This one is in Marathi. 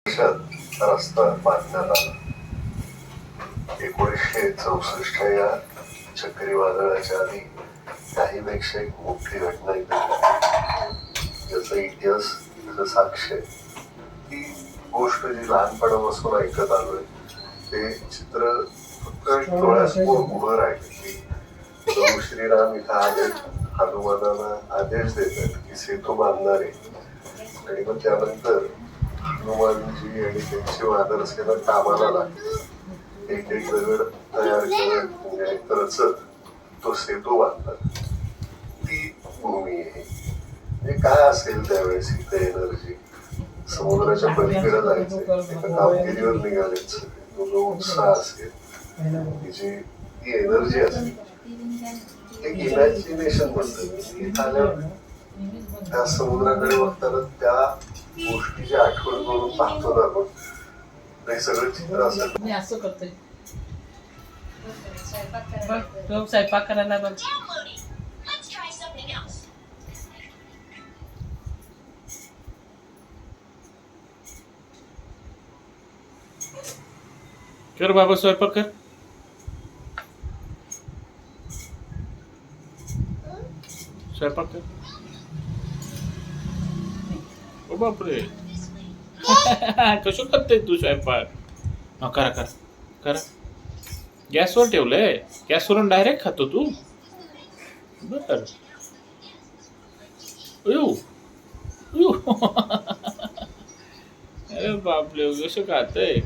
वर्षात रस्ता बांधण्यात आला. 1964 या चक्रीवादळाच्या आधी काहीपेक्षा एक मोठी घटना घडली, ज्याचा इतिहास इथं साक्ष आहे. ती गोष्ट जी लहानपणापासून ऐकत आलोय ते चित्र फक्त डोळ्यासमोर उभं राहिलं की प्रभू श्रीराम इथं आले, हनुमानाला आदेश देतात की सेतू बांधणार आहे, आणि मग त्यानंतर हनुमानजी आणि त्यांची वानरसेना कामाला लागतात. एक एक दगड तयार करत म्हणजे रचत तो सेतू बांधतात. ती भूमी आहे. म्हणजे काय असेल त्यावेळेस इथे एनर्जी, समुद्राच्या पलीकडे जायचं, एका कामगिरीवर निघालेच, तो जो उत्साह असेल, जी ती एनर्जी असेल, एक इमॅजिनेशन बनतं. आल्यावर त्या समुद्राकडे बघताना त्या गोष्टीची आठवण करून पाहतो ना आपण, हे सगळं चित्र असेल. मी असं करतोय बघ, स्वयंपाक करायला बघ. कर बाबा, स्वयंपाक कर. स्वयंपाक कर. ओ बापरे. कसं करते तू स्वयंपाक? करा करा करा. गॅसवर ठेवलंय, गॅसवरून डायरेक्ट खातो तू? बर. अरे बापरे, कसं खातंय?